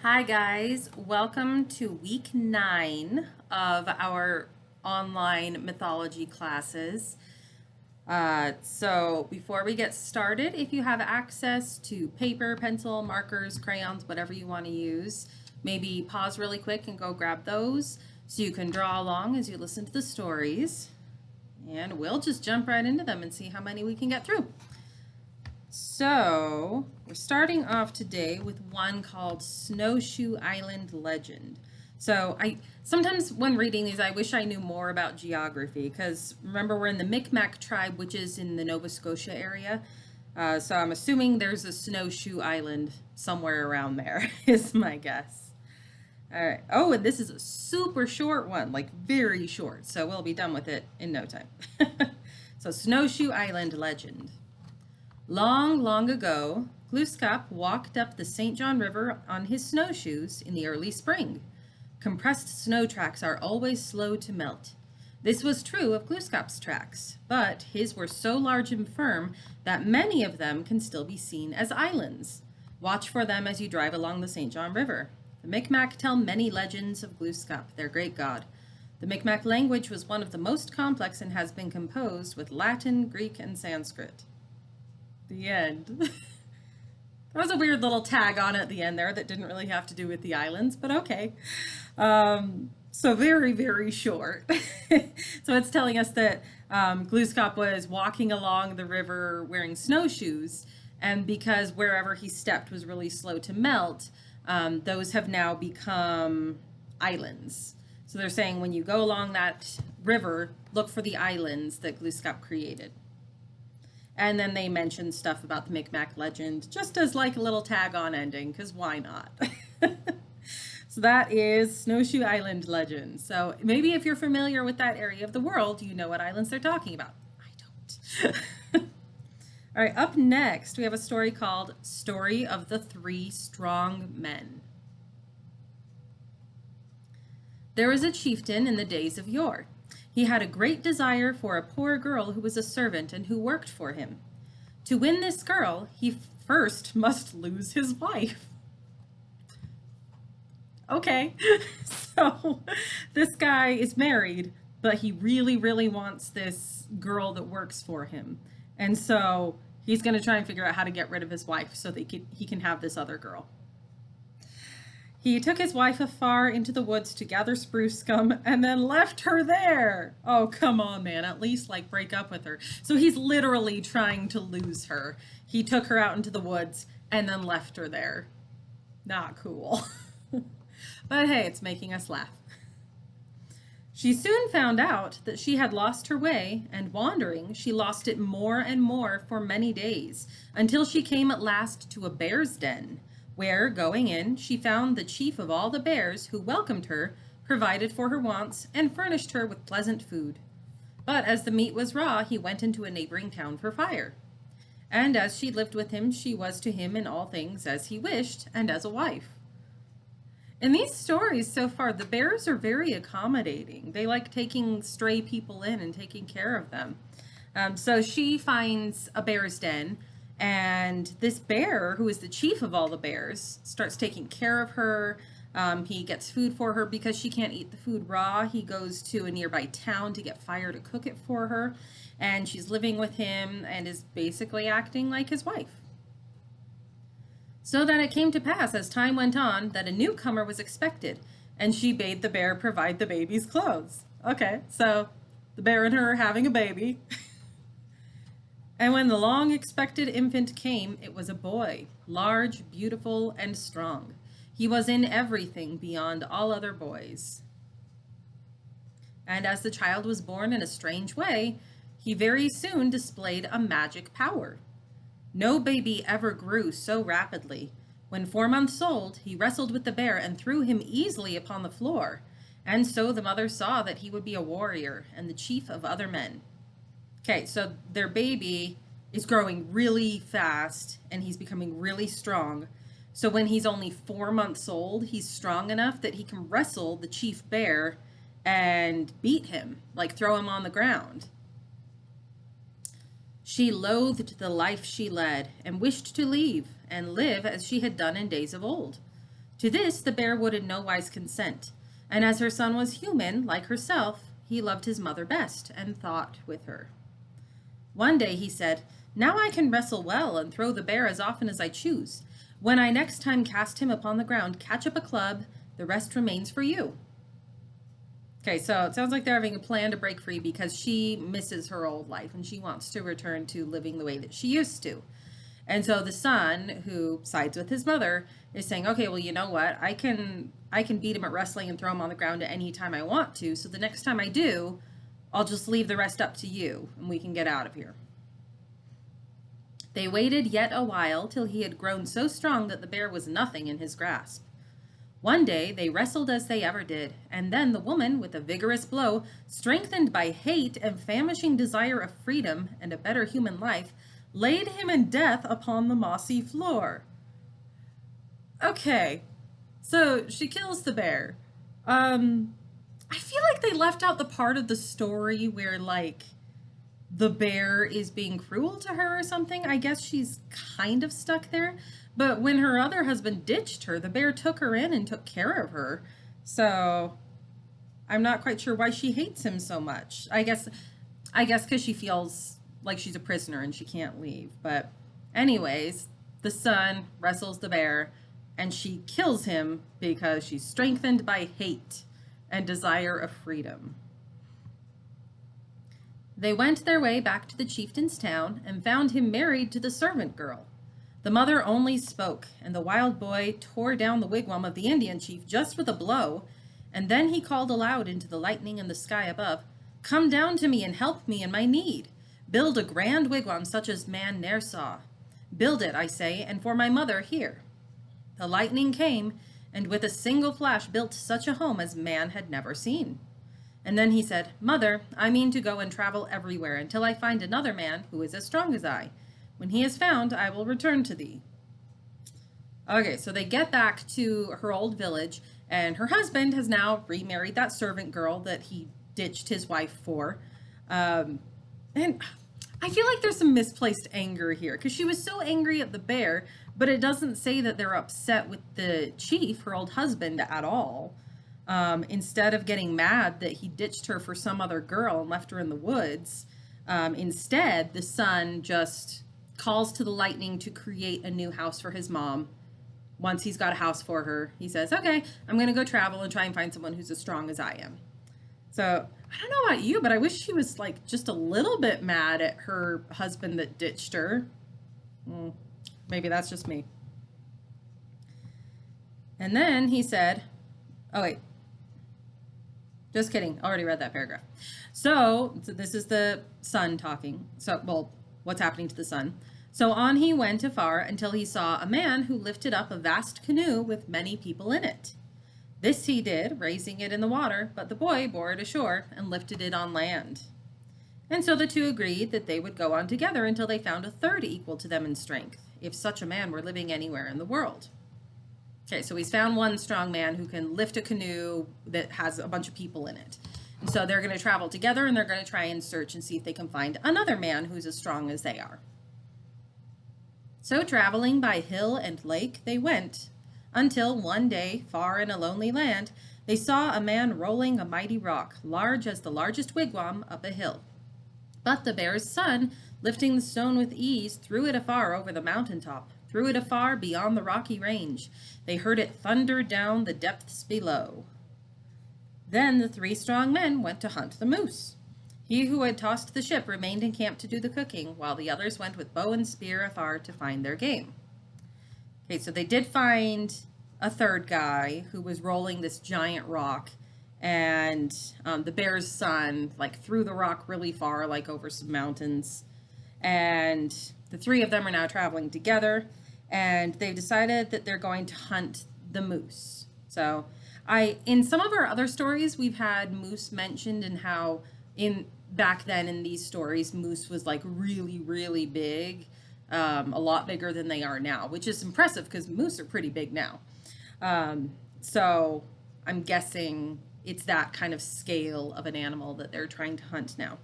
Hi guys, welcome to week 9 of our online mythology classes. So before we get started, if you have access to paper, pencil, markers, crayons, whatever you want to use, maybe pause really quick and go grab those so you can draw along as you listen to the stories. And we'll just jump right into them and see how many we can get through. So, we're starting off today with one called Snowshoe Island Legend. So, sometimes when reading these, I wish I knew more about geography because remember, we're in the Micmac tribe, which is in the Nova Scotia area. So, I'm assuming there's a Snowshoe Island somewhere around there, is my guess. All right. Oh, and this is a super short one, like very short. So, we'll be done with it in no time. So, Snowshoe Island Legend. Long, long ago, Glooskap walked up the St. John River on his snowshoes in the early spring. Compressed snow tracks are always slow to melt. This was true of Glooskap's tracks, but his were so large and firm that many of them can still be seen as islands. Watch for them as you drive along the St. John River. The Micmac tell many legends of Glooskap, their great god. The Micmac language was one of the most complex and has been composed with Latin, Greek, and Sanskrit. The end. There was a weird little tag on at the end there that didn't really have to do with the islands, but okay. So very, very short. So it's telling us that Glooskap was walking along the river wearing snowshoes, and because wherever he stepped was really slow to melt, those have now become islands. So they're saying when you go along that river, look for the islands that Glooskap created. And then they mention stuff about the Micmac legend, just as like a little tag-on ending, because why not? So that is Snowshoe Island legend. So maybe if you're familiar with that area of the world, you know what islands they're talking about. I don't. All right, up next, we have a story called Story of the Three Strong Men. There was a chieftain in the days of yore. He had a great desire for a poor girl who was a servant and who worked for him. To win this girl, he first must lose his wife. Okay, so this guy is married, but he really, really wants this girl that works for him. And so he's going to try and figure out how to get rid of his wife so that he can have this other girl. He took his wife afar into the woods to gather spruce scum and then left her there. Oh, come on, man. At least, like, break up with her. So he's literally trying to lose her. He took her out into the woods and then left her there. Not cool. But hey, it's making us laugh. She soon found out that she had lost her way, and wandering, she lost it more and more for many days, until she came at last to a bear's den, where, going in, she found the chief of all the bears, who welcomed her, provided for her wants, and furnished her with pleasant food. But as the meat was raw, he went into a neighboring town for fire. And as she lived with him, she was to him in all things as he wished, and as a wife. In these stories so far, the bears are very accommodating. They like taking stray people in and taking care of them. So she finds a bear's den, and this bear, who is the chief of all the bears, starts taking care of her. He gets food for her because she can't eat the food raw. He goes to a nearby town to get fire to cook it for her, and she's living with him and is basically acting like his wife. So that it came to pass as time went on that a newcomer was expected, and she bade the bear provide the baby's clothes. Okay, so the bear and her are having a baby. And when the long-expected infant came, it was a boy, large, beautiful, and strong. He was in everything beyond all other boys. And as the child was born in a strange way, he very soon displayed a magic power. No baby ever grew so rapidly. When 4 months old, he wrestled with the bear and threw him easily upon the floor. And so the mother saw that he would be a warrior and the chief of other men. Okay, so their baby is growing really fast and he's becoming really strong. So when he's only 4 months old, he's strong enough that he can wrestle the chief bear and beat him, like throw him on the ground. She loathed the life she led and wished to leave and live as she had done in days of old. To this the bear would in no wise consent, and as her son was human, like herself, he loved his mother best, and thought with her. One day he said, "Now I can wrestle well, and throw the bear as often as I choose. When I next time cast him upon the ground, catch up a club, the rest remains for you." Okay, so it sounds like they're having a plan to break free because she misses her old life and she wants to return to living the way that she used to. And so the son, who sides with his mother, is saying, "Okay, well, you know what? I can beat him at wrestling and throw him on the ground at any time I want to. So the next time I do, I'll just leave the rest up to you and we can get out of here." They waited yet a while till he had grown so strong that the bear was nothing in his grasp. One day they wrestled as they ever did, and then the woman, with a vigorous blow, strengthened by hate and famishing desire of freedom and a better human life, laid him in death upon the mossy floor. Okay, so she kills the bear. I feel like they left out the part of the story where, like, the bear is being cruel to her or something. I guess she's kind of stuck there. But when her other husband ditched her, the bear took her in and took care of her. So I'm not quite sure why she hates him so much. I guess because she feels like she's a prisoner and she can't leave. But anyways, the son wrestles the bear and she kills him because she's strengthened by hate and desire of freedom. They went their way back to the chieftain's town and found him married to the servant girl. The mother only spoke, and the wild boy tore down the wigwam of the Indian chief just with a blow, and then he called aloud into the lightning in the sky above, "Come down to me and help me in my need. Build a grand wigwam such as man ne'er saw. Build it, I say, and for my mother here." The lightning came, and with a single flash built such a home as man had never seen. And then he said, "Mother, I mean to go and travel everywhere until I find another man who is as strong as I. When he is found, I will return to thee." Okay, so they get back to her old village, and her husband has now remarried that servant girl that he ditched his wife for. And I feel like there's some misplaced anger here, because she was so angry at the bear, but it doesn't say that they're upset with the chief, her old husband, at all. Instead of getting mad that he ditched her for some other girl and left her in the woods, instead, the son just calls to the lightning to create a new house for his mom. Once he's got a house for her, he says, "Okay, I'm going to go travel and try and find someone who's as strong as I am." So I don't know about you, but I wish she was like just a little bit mad at her husband that ditched her. Maybe that's just me. And then he said, oh wait, just kidding. Already read that paragraph. So this is the son talking. Well, what's happening to the son? "So on he went afar until he saw a man who lifted up a vast canoe with many people in it. This he did, raising it in the water, but the boy bore it ashore and lifted it on land. And so the two agreed that they would go on together until they found a third equal to them in strength, if such a man were living anywhere in the world." Okay, so he's found one strong man who can lift a canoe that has a bunch of people in it. And so they're going to travel together and they're going to try and search and see if they can find another man who's as strong as they are. So traveling by hill and lake they went, until one day, far in a lonely land, they saw a man rolling a mighty rock, large as the largest wigwam, up a hill. But the bear's son, lifting the stone with ease, threw it afar over the mountain top, threw it afar beyond the rocky range. They heard it thunder down the depths below. Then the three strong men went to hunt the moose. He who had tossed the ship remained in camp to do the cooking, while the others went with bow and spear afar to find their game. Okay, so they did find a third guy who was rolling this giant rock, and the bear's son like threw the rock really far, like over some mountains. And the three of them are now traveling together, and they've decided that they're going to hunt the moose. So in some of our other stories, we've had moose mentioned, and how back then in these stories, moose was like really, really big, a lot bigger than they are now, which is impressive because moose are pretty big now. So I'm guessing it's that kind of scale of an animal that they're trying to hunt now.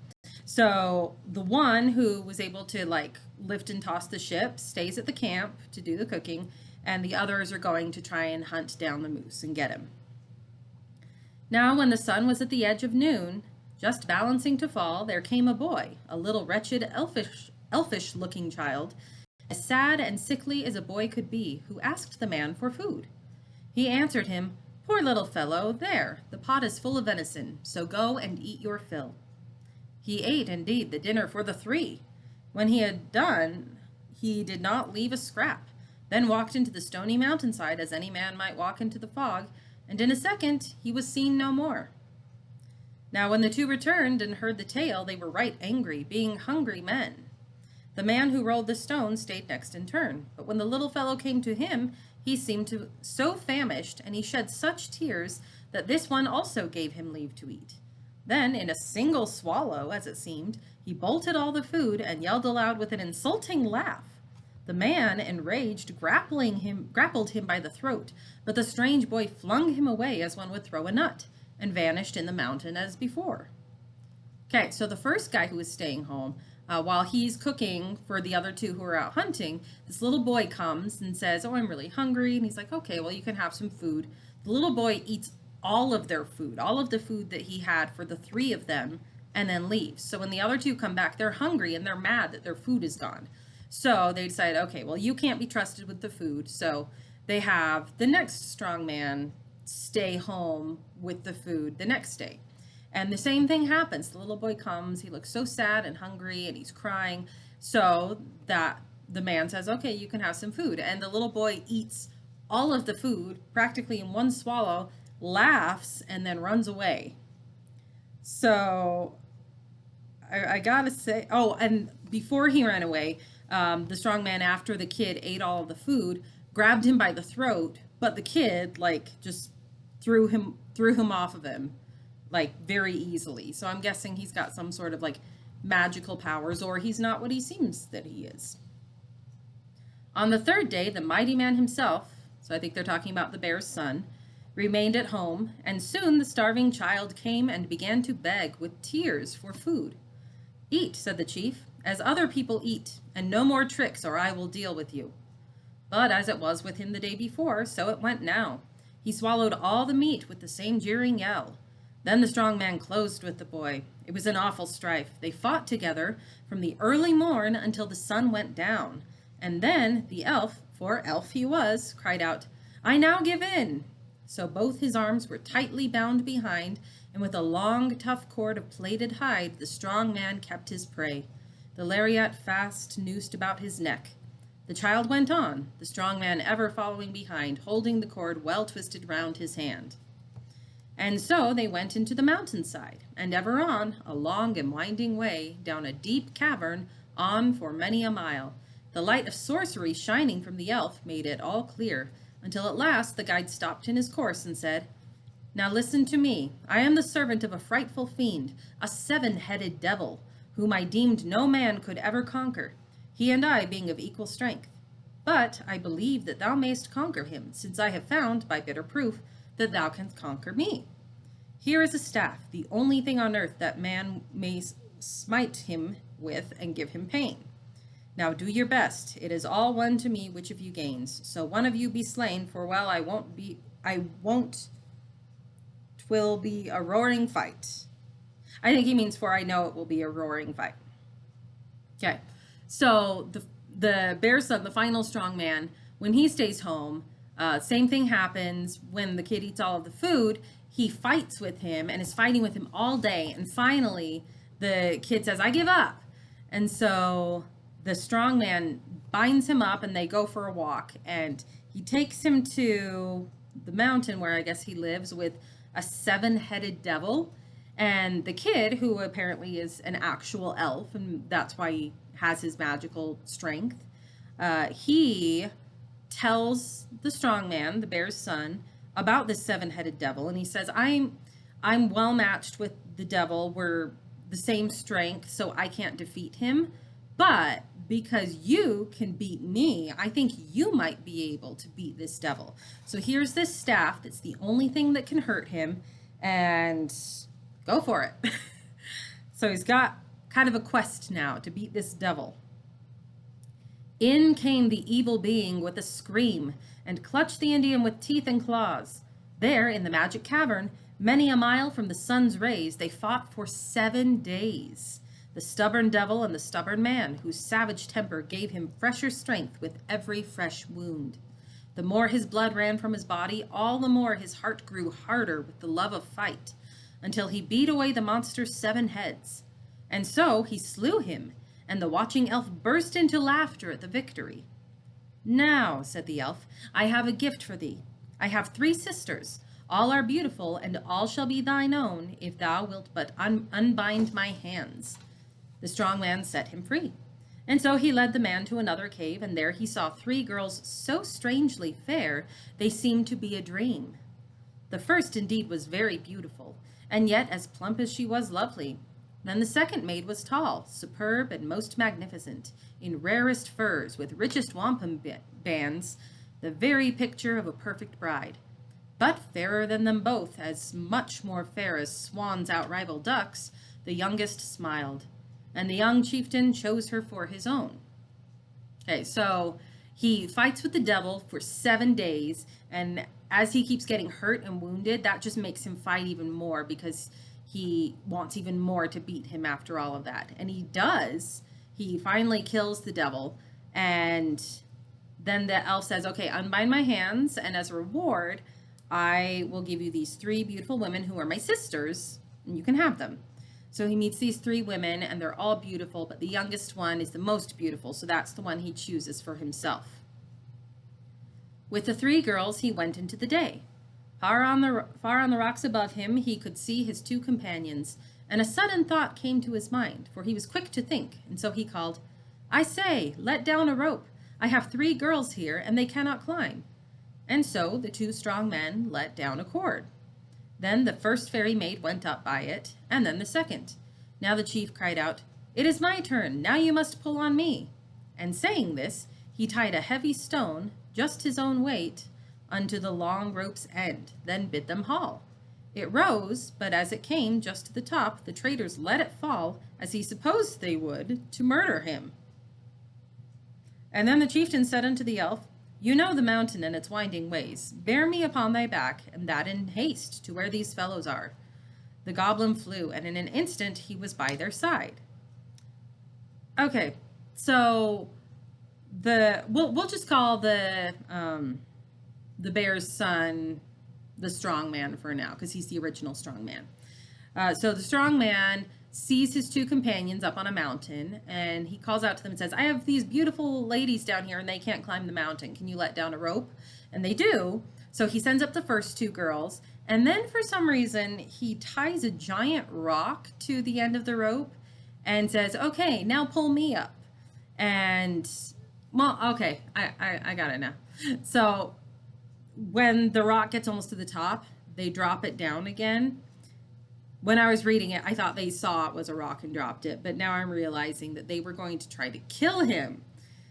So the one who was able to like lift and toss the ship stays at the camp to do the cooking, and the others are going to try and hunt down the moose and get him. Now, when the sun was at the edge of noon, just balancing to fall, there came a boy, a little wretched, elfish-looking child, as sad and sickly as a boy could be, who asked the man for food. He answered him, "Poor little fellow, there, the pot is full of venison, so go and eat your fill." He ate, indeed, the dinner for the three. When he had done, he did not leave a scrap, then walked into the stony mountainside as any man might walk into the fog, and in a second he was seen no more. Now when the two returned and heard the tale, they were right angry, being hungry men. The man who rolled the stone stayed next in turn, but when the little fellow came to him, he seemed so famished, and he shed such tears, that this one also gave him leave to eat. Then, in a single swallow, as it seemed, he bolted all the food and yelled aloud with an insulting laugh. The man, enraged, grappled him by the throat, but the strange boy flung him away as one would throw a nut, and vanished in the mountain as before. Okay, so the first guy who was staying home, while he's cooking for the other two who are out hunting, this little boy comes and says, "Oh, I'm really hungry." And he's like, "Okay, well, you can have some food." The little boy eats all of their food, all of the food that he had for the three of them, and then leaves. So when the other two come back, they're hungry and they're mad that their food is gone. So they decide, okay, well, you can't be trusted with the food. So they have the next strong man stay home with the food the next day. And the same thing happens. The little boy comes, he looks so sad and hungry and he's crying. So that the man says, "Okay, you can have some food." And the little boy eats all of the food practically in one swallow, laughs, and then runs away. So I gotta say, oh, and before he ran away, the strong man, after the kid ate all of the food, grabbed him by the throat, but the kid just threw him off of him very easily. So I'm guessing he's got some sort of magical powers, or he's not what he seems that he is. On the third day, the mighty man himself, so I think they're talking about the bear's son, remained at home, and soon the starving child came and began to beg with tears for food. "Eat," said the chief, "as other people eat, and no more tricks, or I will deal with you." But as it was with him the day before, so it went now. He swallowed all the meat with the same jeering yell. Then the strong man closed with the boy. It was an awful strife. They fought together from the early morn until the sun went down. And then the elf, for elf he was, cried out, "I now give in." So both his arms were tightly bound behind, and with a long, tough cord of plaited hide, the strong man kept his prey, the lariat fast noosed about his neck. The child went on, the strong man ever following behind, holding the cord well twisted round his hand. And so they went into the mountainside, and ever on, a long and winding way, down a deep cavern, on for many a mile. The light of sorcery shining from the elf made it all clear, until at last the guide stopped in his course and said, "Now listen to me. I am the servant of a frightful fiend, a seven-headed devil, whom I deemed no man could ever conquer, he and I being of equal strength. But I believe that thou mayst conquer him, since I have found, by bitter proof, that thou canst conquer me. Here is a staff, the only thing on earth that man may smite him with and give him pain. Now do your best. It is all one to me which of you gains. So one of you be slain, for well twill be a roaring fight." I think he means for I know it will be a roaring fight. Okay, so the bear's son, the final strong man, when he stays home, same thing happens. When the kid eats all of the food, he fights with him and is fighting with him all day. And finally, the kid says, "I give up." And so the strong man binds him up and they go for a walk. And he takes him to the mountain where I guess he lives with a seven-headed devil. And the kid, who apparently is an actual elf, and that's why he has his magical strength, he tells the strong man, the bear's son, about this seven-headed devil. And he says, I'm well matched with the devil. We're the same strength, so I can't defeat him. But because you can beat me, I think you might be able to beat this devil. So here's this staff that's the only thing that can hurt him, and go for it. So he's got kind of a quest now to beat this devil. In came the evil being with a scream, and clutched the Indian with teeth and claws. There, in the magic cavern, many a mile from the sun's rays, they fought for 7 days. The stubborn devil and the stubborn man, whose savage temper gave him fresher strength with every fresh wound. The more his blood ran from his body, all the more his heart grew harder with the love of fight, until he beat away the monster's 7 heads. And so he slew him, and the watching elf burst into laughter at the victory. Now, said the elf, I have a gift for thee. I have 3 sisters. All are beautiful, and all shall be thine own, if thou wilt but unbind my hands. The strong man set him free. And so he led the man to another cave, and there he saw 3 girls so strangely fair, they seemed to be a dream. The first indeed was very beautiful, and yet as plump as she was lovely. Then the second maid was tall, superb, and most magnificent, in rarest furs, with richest wampum bands, the very picture of a perfect bride. But fairer than them both, as much more fair as swans outrival ducks, the youngest smiled, and the young chieftain chose her for his own. Okay, so he fights with the devil for 7 days, and as he keeps getting hurt and wounded, that just makes him fight even more, because he wants even more to beat him after all of that. And he does. He finally kills the devil, and then the elf says, okay, unbind my hands, and as a reward, I will give you these 3 beautiful women who are my sisters, and you can have them. So he meets these 3 women, and they're all beautiful, but the youngest one is the most beautiful, so that's the one he chooses for himself. With the 3 girls, he went into the day. Far on the rocks above him, he could see his 2 companions, and a sudden thought came to his mind, for he was quick to think, and so he called, I say, let down a rope. I have 3 girls here, and they cannot climb. And so the 2 strong men let down a cord. Then the first fairy maid went up by it, and then the second. Now the chief cried out, It is my turn, now you must pull on me. And saying this, he tied a heavy stone, just his own weight, unto the long rope's end, then bid them haul. It rose, but as it came just to the top, the traitors let it fall, as he supposed they would, to murder him. And then the chieftain said unto the elf, You know the mountain and its winding ways. Bear me upon thy back, and that in haste, to where these fellows are. The goblin flew, and in an instant he was by their side. Okay, so we'll just call the bear's son the strong man for now, because he's the original strong man. So the strong man sees his 2 companions up on a mountain, and he calls out to them and says, I have these beautiful ladies down here, and they can't climb the mountain. Can you let down a rope? And they do. So he sends up the first 2 girls, and then for some reason, he ties a giant rock to the end of the rope and says, okay, now pull me up. And, well, okay, I got it now. So when the rock gets almost to the top, they drop it down again. When I was reading it, I thought they saw it was a rock and dropped it, but now I'm realizing that they were going to try to kill him.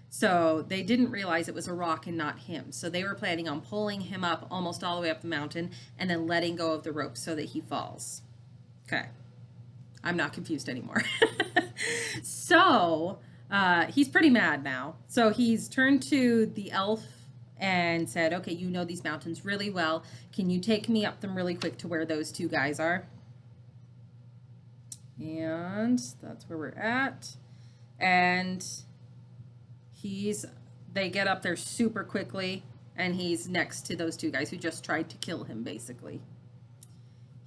So they didn't realize it was a rock and not him. So they were planning on pulling him up almost all the way up the mountain and then letting go of the rope so that he falls. Okay. I'm not confused anymore. So he's pretty mad now. So he's turned to the elf and said, okay, you know these mountains really well. Can you take me up them really quick to where those 2 guys are? And that's where we're at. And they get up there super quickly, and he's next to those 2 guys who just tried to kill him, basically.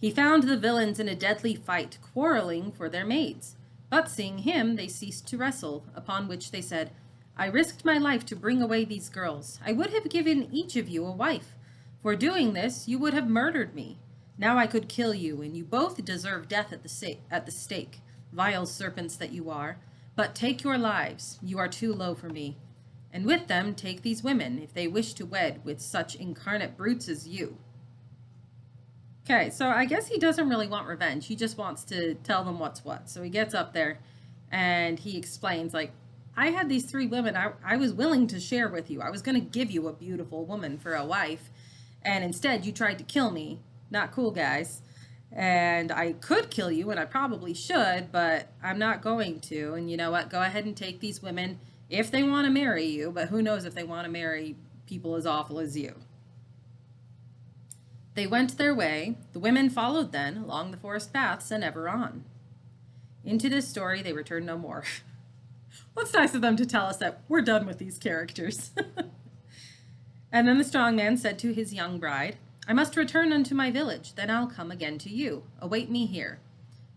He found the villains in a deadly fight, quarreling for their maids. But seeing him, they ceased to wrestle, upon which they said, I risked my life to bring away these girls. I would have given each of you a wife. For doing this, you would have murdered me. Now I could kill you, and you both deserve death at the stake, vile serpents that you are. But take your lives, you are too low for me. And with them take these women, if they wish to wed with such incarnate brutes as you. Okay, so I guess he doesn't really want revenge. He just wants to tell them what's what. So he gets up there, and he explains, like, I had these 3 women I was willing to share with you. I was going to give you a beautiful woman for a wife, and instead you tried to kill me. Not cool, guys. And I could kill you, and I probably should, but I'm not going to. And you know what? Go ahead and take these women if they want to marry you, but who knows if they want to marry people as awful as you. They went their way. The women followed then along the forest paths and ever on. Into this story they returned no more. Well, it's nice of them to tell us that we're done with these characters. And then the strong man said to his young bride, I must return unto my village, then I'll come again to you. Await me here.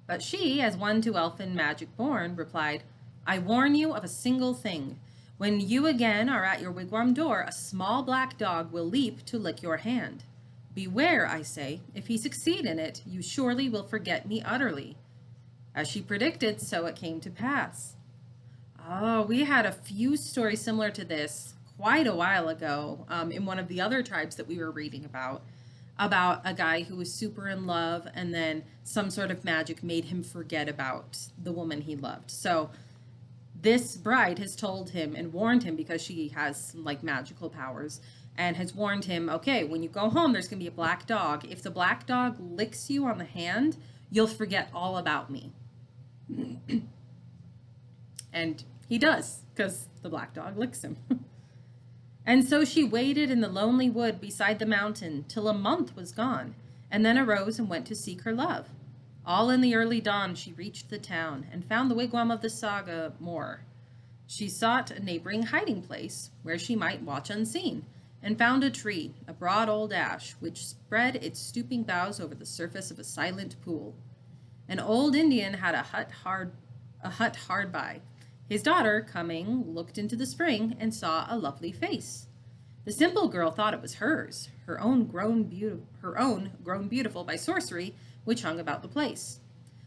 But she, as one to elfin magic born, replied, I warn you of a single thing. When you again are at your wigwam door, a small black dog will leap to lick your hand. Beware, I say, if he succeed in it, you surely will forget me utterly. As she predicted, so it came to pass. Oh, we had a few stories similar to this quite a while ago in one of the other tribes that we were reading about a guy who was super in love and then some sort of magic made him forget about the woman he loved. So this bride has told him and warned him, because she has like magical powers, and has warned him, okay, when you go home, there's going to be a black dog. If the black dog licks you on the hand, you'll forget all about me. And he does, because the black dog licks him. And so she waited in the lonely wood beside the mountain till a month was gone, and then arose and went to seek her love. All in the early dawn she reached the town, and found the wigwam of the Saga Moor. She sought a neighboring hiding place, where she might watch unseen, and found a tree, a broad old ash, which spread its stooping boughs over the surface of a silent pool. An old Indian had a hut hard by. His daughter, coming, looked into the spring and saw a lovely face. The simple girl thought it was hers, her own grown beautiful by sorcery, which hung about the place.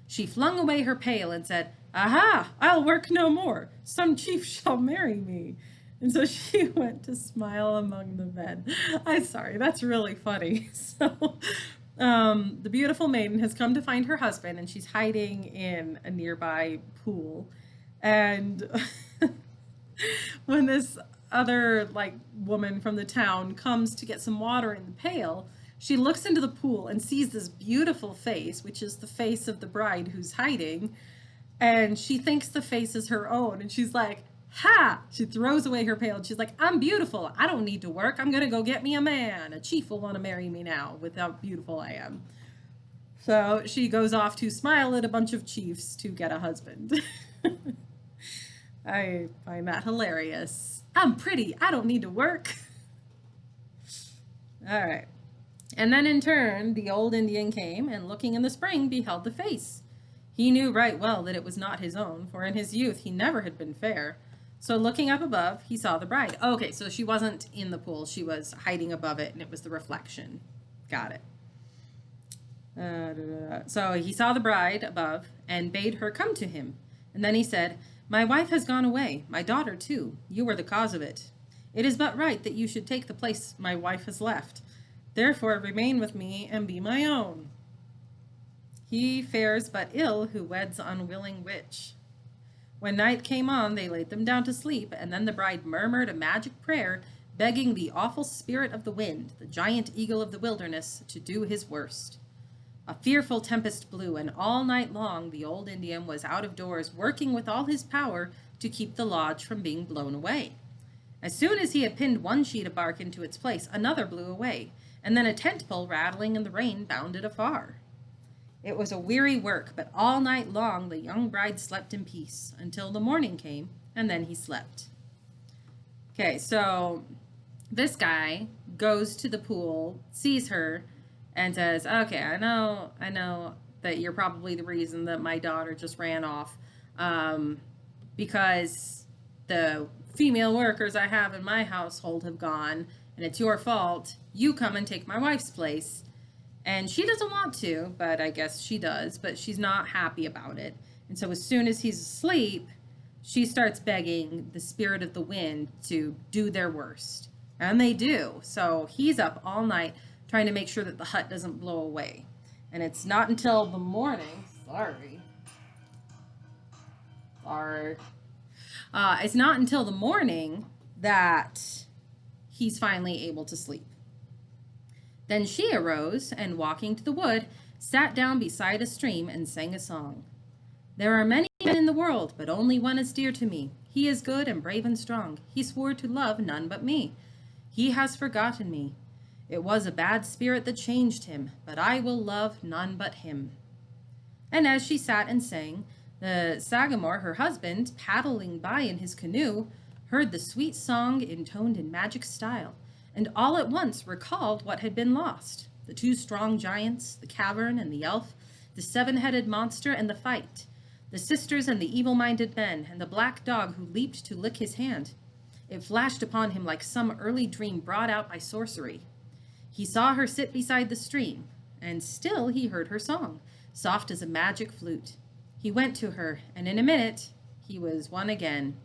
She flung away her pail and said, Aha! I'll work no more. Some chief shall marry me. And so she went to smile among the men. I'm sorry, that's really funny. So the beautiful maiden has come to find her husband, and she's hiding in a nearby pool. And when this other woman from the town comes to get some water in the pail, she looks into the pool and sees this beautiful face, which is the face of the bride who's hiding, and she thinks the face is her own, and she's like, ha! She throws away her pail and she's like, I'm beautiful. I don't need to work. I'm gonna go get me a man. A chief will want to marry me now with how beautiful I am. So she goes off to smile at a bunch of chiefs to get a husband. I find that hilarious. I'm pretty. I don't need to work. All right. And then in turn, the old Indian came and looking in the spring beheld the face. He knew right well that it was not his own, for in his youth he never had been fair. So looking up above, he saw the bride. Okay, so she wasn't in the pool. She was hiding above it, and it was the reflection. Got it. So he saw the bride above and bade her come to him. And then he said, My wife has gone away, my daughter too. You are the cause of it. It is but right that you should take the place my wife has left. Therefore remain with me and be my own. He fares but ill who weds unwilling witch. When night came on, they laid them down to sleep, and then the bride murmured a magic prayer, begging the awful spirit of the wind, the giant eagle of the wilderness, to do his worst. A fearful tempest blew, and all night long the old Indian was out of doors, working with all his power to keep the lodge from being blown away. As soon as he had pinned one sheet of bark into its place, another blew away, and then a tent pole rattling in the rain bounded afar. It was a weary work, but all night long the young bride slept in peace, until the morning came, and then he slept. Okay, so this guy goes to the pool, sees her, and says, okay, I know that you're probably the reason that my daughter just ran off, because the female workers I have in my household have gone, and it's your fault. You come and take my wife's place. And she doesn't want to, but I guess she does, but she's not happy about it. And so as soon as he's asleep, she starts begging the spirit of the wind to do their worst. And they do. So he's up all night trying to make sure that the hut doesn't blow away. And it's not until the morning, it's not until the morning that he's finally able to sleep. Then she arose, and walking to the wood, sat down beside a stream and sang a song. There are many men in the world, but only one is dear to me. He is good and brave and strong. He swore to love none but me. He has forgotten me. It was a bad spirit that changed him, but I will love none but him. And as she sat and sang, the Sagamore, her husband, paddling by in his canoe, heard the sweet song intoned in magic style, and all at once recalled what had been lost: the two strong giants, the cavern and the elf, the seven-headed monster and the fight, the sisters and the evil-minded men, and the black dog who leaped to lick his hand. It flashed upon him like some early dream brought out by sorcery. He saw her sit beside the stream, and still he heard her song, soft as a magic flute. He went to her, and in a minute he was one again.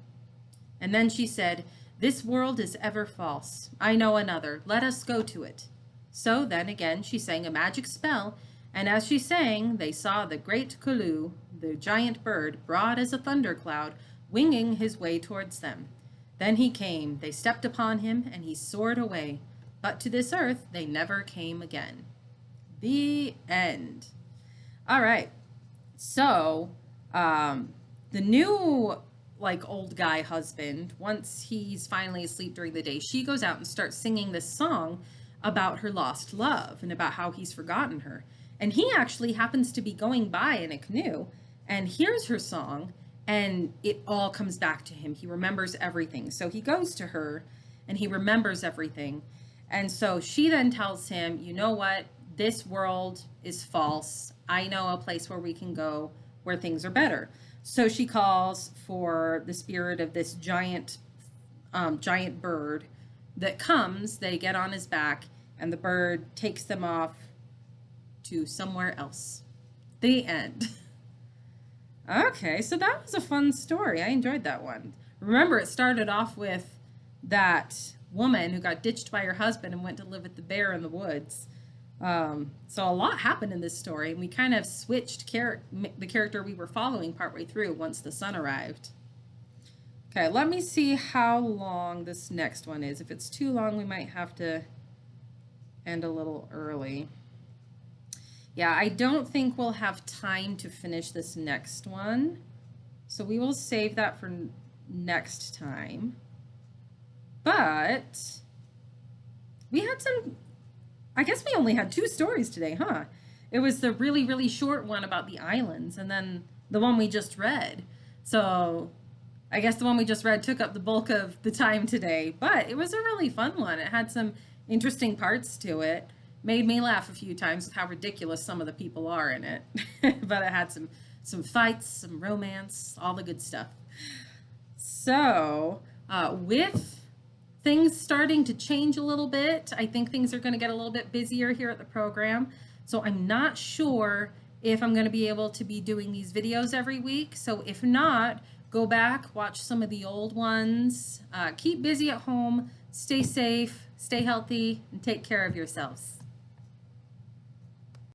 And then she said, "This world is ever false. I know another. Let us go to it." So then again she sang a magic spell, and as she sang, they saw the great Culu, the giant bird, broad as a thundercloud, winging his way towards them. Then he came, they stepped upon him, and he soared away. But to this earth they never came again. The end. All right. So, the new, old guy husband, once he's finally asleep during the day, she goes out and starts singing this song about her lost love and about how he's forgotten her. And he actually happens to be going by in a canoe and hears her song, and it all comes back to him. He remembers everything. So he goes to her and he remembers everything. And so she then tells him, "You know what? This world is false. I know a place where we can go where things are better." So she calls for the spirit of this giant bird that comes. They get on his back, and the bird takes them off to somewhere else. The end. Okay, so that was a fun story. I enjoyed that one. Remember, it started off with that woman who got ditched by her husband and went to live with the bear in the woods. So a lot happened in this story, and we kind of switched the character we were following partway through once the sun arrived. Okay, let me see how long this next one is. If it's too long, we might have to end a little early. Yeah, I don't think we'll have time to finish this next one, so we will save that for next time. But we had I guess we only had 2 stories today, huh? It was the really, really short one about the islands, and then the one we just read. So I guess the one we just read took up the bulk of the time today, but it was a really fun one. It had some interesting parts to it. Made me laugh a few times with how ridiculous some of the people are in it. But it had some fights, some romance, all the good stuff. So with things starting to change a little bit, I think things are going to get a little bit busier here at the program. So I'm not sure if I'm going to be able to be doing these videos every week. So if not, go back, watch some of the old ones. Keep busy at home, stay safe, stay healthy, and take care of yourselves.